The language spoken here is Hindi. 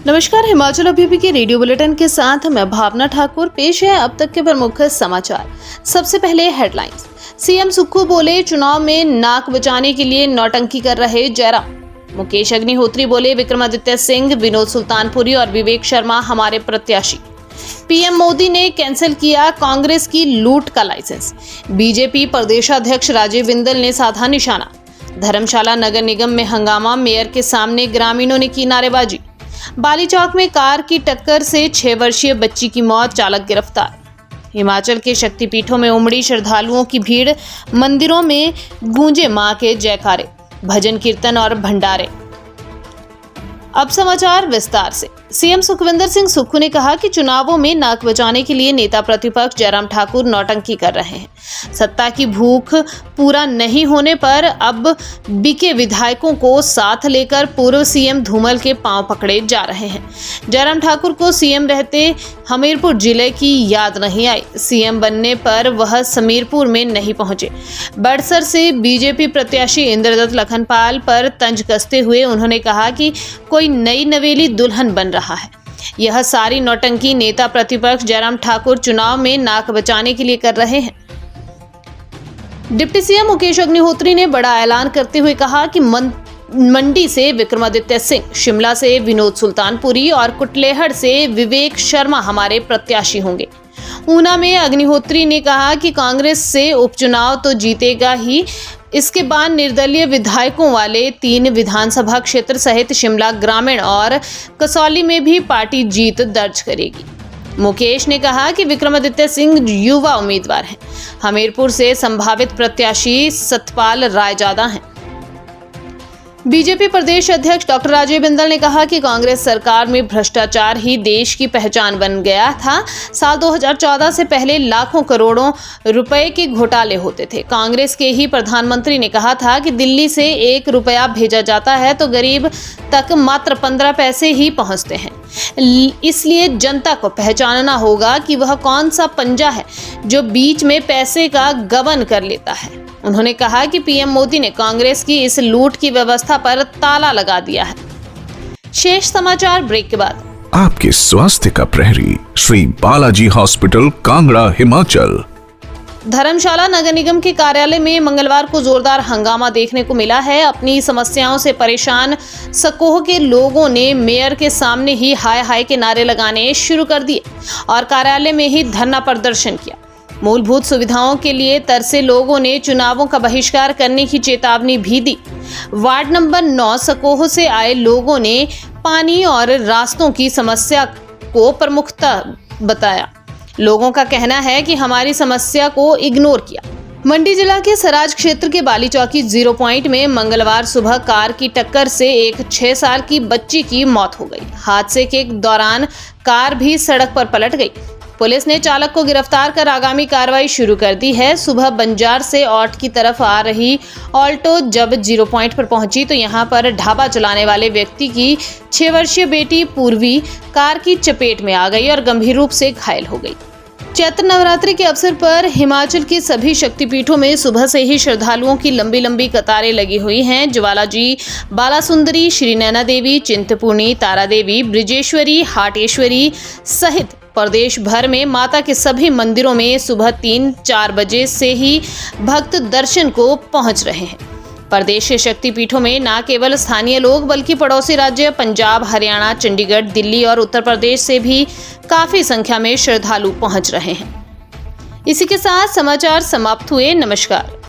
नमस्कार, हिमाचल अभियान के रेडियो बुलेटिन के साथ मैं भावना ठाकुर। पेश है अब तक के प्रमुख समाचार। सबसे पहले हेडलाइंस। सीएम सुक्खू बोले, चुनाव में नाक बचाने के लिए नौटंकी कर रहे जयराम। मुकेश अग्निहोत्री बोले, विक्रमादित्य सिंह, विनोद सुल्तानपुरी और विवेक शर्मा हमारे प्रत्याशी। पीएम मोदी ने कैंसिल किया कांग्रेस की लूट का लाइसेंस। बीजेपी प्रदेशाध्यक्ष राजीव बिंदल ने साधा निशाना। धर्मशाला नगर निगम में हंगामा, मेयर के सामने ग्रामीणों ने की नारेबाजी। बाली चौक में कार की टक्कर से 6 वर्षीय बच्ची की मौत, चालक गिरफ्तार। हिमाचल के शक्तिपीठों में उमड़ी श्रद्धालुओं की भीड़, मंदिरों में गूंजे मां के जयकारे, भजन कीर्तन और भंडारे। अब समाचार विस्तार से। सीएम सुखविंदर सिंह सुक्खू ने कहा कि चुनावों में नाक बचाने के लिए नेता प्रतिपक्ष जयराम ठाकुर नौटंकी कर रहे हैं। सत्ता की भूख पूरा नहीं होने पर अब बीके विधायकों को साथ लेकर पूर्व सीएम धूमल के पांव पकड़े जा रहे हैं। जयराम ठाकुर को सीएम रहते हमीरपुर जिले की याद नहीं आई। सीएम बनने पर वह समीरपुर में नहीं पहुंचे। बड़सर से बीजेपी प्रत्याशी इंद्रदत्त लखनपाल पर तंज कसते हुए उन्होंने कहा कि कोई नई नवेली दुल्हन बन रहा है। यह सारी नौटंकी नेता प्रतिपक्ष जयराम ठाकुर चुनाव में नाक बचाने के लिए कर रहे हैं। डिप्टी सीएम मुकेश अग्निहोत्री ने बड़ा ऐलान करते हुए कहा कि मंडी से विक्रमादित्य सिंह, शिमला से विनोद सुल्तानपुरी और कुटलेहड़ से विवेक शर्मा हमारे प्रत्याशी होंगे। ऊना में अग्निहोत्री ने कहा कि कांग्रेस से उपचुनाव तो जीतेगा ही, इसके बाद निर्दलीय विधायकों वाले 3 विधानसभा क्षेत्र सहित शिमला ग्रामीण और कसौली में भी पार्टी जीत दर्ज करेगी। मुकेश ने कहा कि विक्रमादित्य सिंह युवा उम्मीदवार हैं। हमीरपुर से संभावित प्रत्याशी सतपाल रायजादा हैं। बीजेपी प्रदेश अध्यक्ष डॉक्टर राजीव बिंदल ने कहा कि कांग्रेस सरकार में भ्रष्टाचार ही देश की पहचान बन गया था। साल 2014 से पहले लाखों करोड़ों रुपए के घोटाले होते थे। कांग्रेस के ही प्रधानमंत्री ने कहा था कि दिल्ली से 1 रुपया भेजा जाता है तो गरीब तक मात्र 15 पैसे ही पहुंचते हैं। इसलिए जनता को पहचानना होगा कि वह कौन सा पंजा है जो बीच में पैसे का गबन कर लेता है। उन्होंने कहा कि पीएम मोदी ने कांग्रेस की इस लूट की व्यवस्था पर ताला लगा दिया है। शेष समाचार ब्रेक के बाद। आपके स्वास्थ्य का प्रहरी, श्री बालाजी हॉस्पिटल, कांगड़ा, हिमाचल। धर्मशाला नगर निगम के कार्यालय में मंगलवार को जोरदार हंगामा देखने को मिला है। अपनी समस्याओं से परेशान सकोह के लोगों ने मेयर के सामने ही हाय हाय के नारे लगाने शुरू कर दिए और कार्यालय में ही धरना प्रदर्शन किया। मूलभूत सुविधाओं के लिए तरसे लोगों ने चुनावों का बहिष्कार करने की चेतावनी भी दी। वार्ड नंबर 9 सकोह से आए लोगों ने पानी और रास्तों की समस्या को प्रमुखता बताया। लोगों का कहना है कि हमारी समस्या को इग्नोर किया। मंडी जिला के सराज क्षेत्र के बाली चौकी 0 पॉइंट में मंगलवार सुबह कार की टक्कर से एक 6 साल की बच्ची की मौत हो गई। हादसे के दौरान कार भी सड़क पर पलट गई। पुलिस ने चालक को गिरफ्तार कर आगामी कार्रवाई शुरू कर दी है। सुबह बंजार से औट की तरफ आ रही ऑल्टो जब 0 पॉइंट पर पहुंची तो यहां पर ढाबा चलाने वाले व्यक्ति की 6 वर्षीय बेटी पूर्वी कार की चपेट में आ गई और गंभीर रूप से घायल हो गई। चैत्र नवरात्रि के अवसर पर हिमाचल के सभी शक्तिपीठों में सुबह से ही श्रद्धालुओं की लंबी लंबी कतारें लगी हुई हैं। ज्वालाजी, बालासुंदरी, श्री नैना देवी, चिंतपूर्णी, तारा देवी, ब्रिजेश्वरी, हाटेश्वरी सहित प्रदेश भर में माता के सभी मंदिरों में सुबह 3-4 बजे से ही भक्त दर्शन को पहुंच रहे हैं। प्रदेश के शक्तिपीठों में न केवल स्थानीय लोग बल्कि पड़ोसी राज्य पंजाब, हरियाणा, चंडीगढ़, दिल्ली और उत्तर प्रदेश से भी काफी संख्या में श्रद्धालु पहुंच रहे हैं। इसी के साथ समाचार समाप्त हुए। नमस्कार।